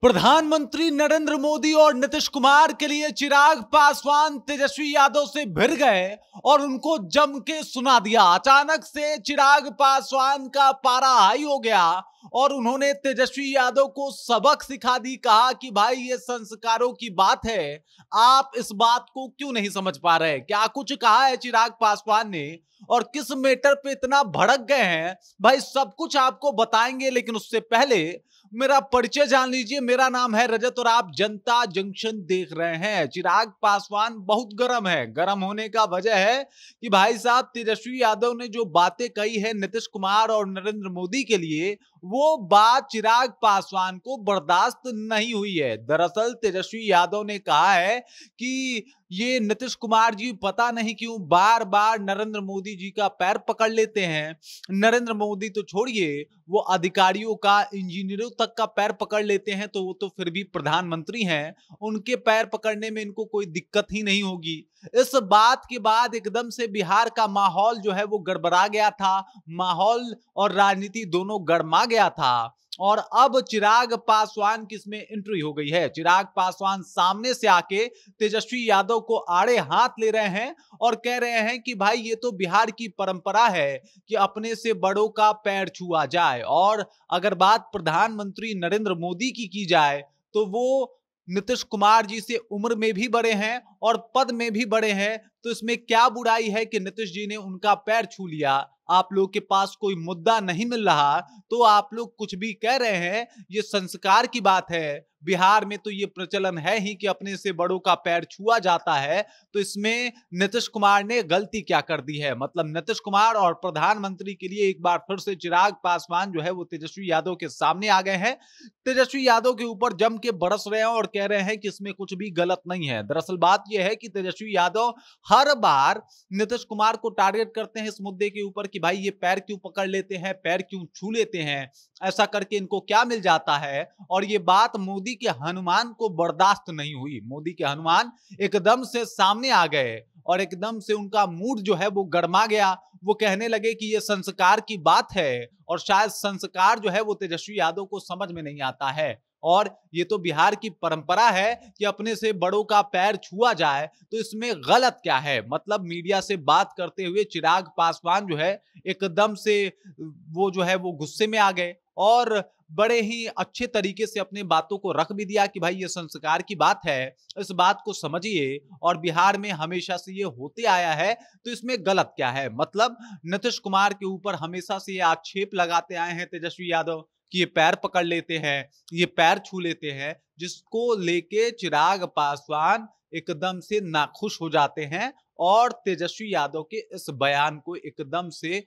प्रधानमंत्री नरेंद्र मोदी और नीतीश कुमार के लिए चिराग पासवान तेजस्वी यादव से भिड़ गए और उनको जम के सुना दिया। अचानक से चिराग पासवान का पारा हाई हो गया और उन्होंने तेजस्वी यादव को सबक सिखा दी। कहा कि भाई ये संस्कारों की बात है, आप इस बात को क्यों नहीं समझ पा रहे। क्या कुछ कहा है चिराग पासवान ने और किस मैटर पे इतना भड़क गए हैं, भाई सब कुछ आपको बताएंगे। लेकिन उससे पहले मेरा परिचय जान लीजिए। मेरा नाम है रजत और आप जनता जंक्शन देख रहे हैं। चिराग पासवान बहुत गर्म है। गर्म होने का वजह है कि भाई साहब तेजस्वी यादव ने जो बातें कही है नीतीश कुमार और नरेंद्र मोदी के लिए, वो बात चिराग पासवान को बर्दाश्त नहीं हुई है। दरअसल तेजस्वी यादव ने कहा है कि ये नीतीश कुमार जी पता नहीं क्यों बार बार नरेंद्र मोदी जी का पैर पकड़ लेते हैं। नरेंद्र मोदी तो छोड़िए, वो अधिकारियों का, इंजीनियरों तक का पैर पकड़ लेते हैं, तो वो तो फिर भी प्रधानमंत्री हैं, उनके पैर पकड़ने में इनको कोई दिक्कत ही नहीं होगी। इस बात के बाद एकदम से बिहार का माहौल जो है वो गड़बड़ा गया था। माहौल और राजनीति दोनों गरमा गया था और अब चिराग पासवान की इसमें एंट्री हो गई है। चिराग पासवान सामने से आके तेजस्वी यादव को आड़े हाथ ले रहे हैं और कह रहे हैं कि भाई ये तो बिहार की परंपरा है कि अपने से बड़ों का पैर छुआ जाए। और अगर बात प्रधानमंत्री नरेंद्र मोदी की जाए तो वो नीतीश कुमार जी से उम्र में भी बड़े हैं और पद में भी बड़े हैं, तो इसमें क्या बुराई है कि नीतीश जी ने उनका पैर छू लिया। आप लोग के पास कोई मुद्दा नहीं मिल रहा तो आप लोग कुछ भी कह रहे हैं, ये संस्कार की बात है। बिहार में तो ये प्रचलन है ही कि अपने से बड़ों का पैर छुआ जाता है। तो इसमें नीतीश कुमार ने गलती क्या कर दी है। मतलब नीतीश कुमार और प्रधानमंत्री के लिए एक बार फिर से चिराग पासवान जो है वो तेजस्वी यादव के सामने आ गए हैं। तेजस्वी यादव के ऊपर जम के बरस रहे हैं और कह रहे हैं कि इसमें कुछ भी गलत नहीं है। दरअसल बात यह है कि तेजस्वी यादव हर बार नीतीश कुमार को टारगेट करते हैं इस मुद्दे के ऊपर कि भाई ये पैर क्यों पकड़ लेते हैं, पैर क्यों छू लेते हैं, ऐसा करके इनको क्या मिल जाता है। और ये बात मोदी के हनुमान को बर्दाश्त नहीं हुई। मोदी के हनुमान एकदम से सामने आ गए और एकदम से उनका मूड जो है वो गरमा गया। वो कहने लगे कि ये संस्कार की बात है और शायद संस्कार जो है वो तेजस्वी यादव को समझ में नहीं आता है। और ये तो बिहार की परंपरा है कि अपने से बड़ों का पैर छुआ जाए, तो इसमें गलत क्या है। मतलब मीडिया से बात करते हुए चिराग पासवान जो है एकदम से वो जो है वो गुस्से में आ गए और बड़े ही अच्छे तरीके से अपने बातों को रख भी दिया कि भाई ये संस्कार की बात है, इस बात को समझिए और बिहार में हमेशा से ये होते आया है, तो इसमें गलत क्या है। मतलब नीतीश कुमार के ऊपर हमेशा से ये आक्षेप लगाते आए हैं तेजस्वी यादव कि ये पैर पकड़ लेते हैं, ये पैर छू लेते हैं, जिसको लेके चिराग पासवान एकदम से नाखुश हो जाते हैं और तेजस्वी यादव के इस बयान को एकदम से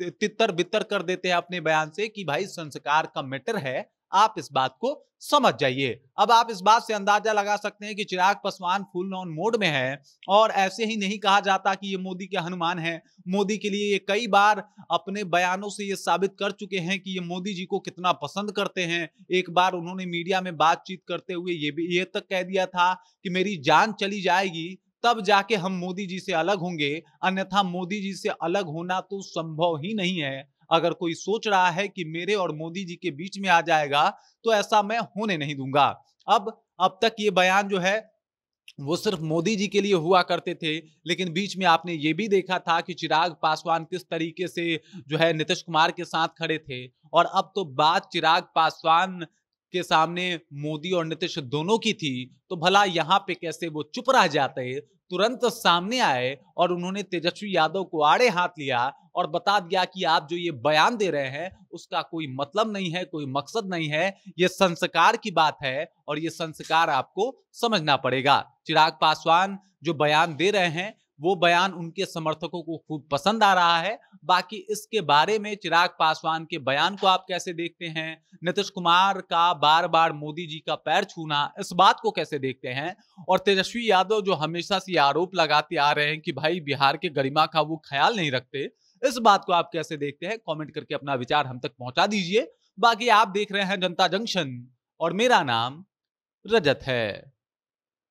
तितर बितर कर देते हैं अपने बयान से कि भाई संस्कार का मैटर है, आप इस बात को समझ जाइए। अब आप इस बात से अंदाजा लगा सकते हैं कि Chirag Paswan full on mode में है और ऐसे ही नहीं कहा जाता कि ये मोदी के हनुमान हैं। मोदी के लिए ये कई बार अपने बयानों से ये साबित कर चुके हैं कि ये मोदी जी को कितना पसंद करते हैं। एक बार उन्होंने मीडिया में बातचीत करते हुए ये तक कह दिया था कि मेरी जान चली जाएगी तब जाके हम मोदी जी से अलग होंगे, अन्यथा मोदी जी से अलग होना तो संभव ही नहीं है। अगर कोई सोच रहा है कि मेरे और मोदी जी के बीच में आ जाएगा तो ऐसा मैं होने नहीं दूंगा। अब तक ये बयान जो है वो सिर्फ मोदी जी के लिए हुआ करते थे, लेकिन बीच में आपने ये भी देखा था कि चिराग पासवान किस तरीके से जो है नीतीश कुमार के साथ खड़े थे। और अब तो बात चिराग पासवान के सामने मोदी और नीतीश दोनों की थी, तो भला यहाँ पे कैसे वो चुप रह जाते, तुरंत सामने आए और उन्होंने तेजस्वी यादव को आड़े हाथ लिया और बता दिया कि आप जो ये बयान दे रहे हैं उसका कोई मतलब नहीं है, कोई मकसद नहीं है, ये संस्कार की बात है और ये संस्कार आपको समझना पड़ेगा। चिराग पासवान जो बयान दे रहे हैं वो बयान उनके समर्थकों को खूब पसंद आ रहा है। बाकी इसके बारे में चिराग पासवान के बयान को आप कैसे देखते हैं, नीतीश कुमार का बार बार मोदी जी का पैर छूना, इस बात को कैसे देखते हैं, और तेजस्वी यादव जो हमेशा से आरोप लगाते आ रहे हैं कि भाई बिहार के गरिमा का वो ख्याल नहीं रखते, इस बात को आप कैसे देखते हैं, कमेंट करके अपना विचार हम तक पहुंचा दीजिए। बाकी आप देख रहे हैं जनता जंक्शन और मेरा नाम रजत है।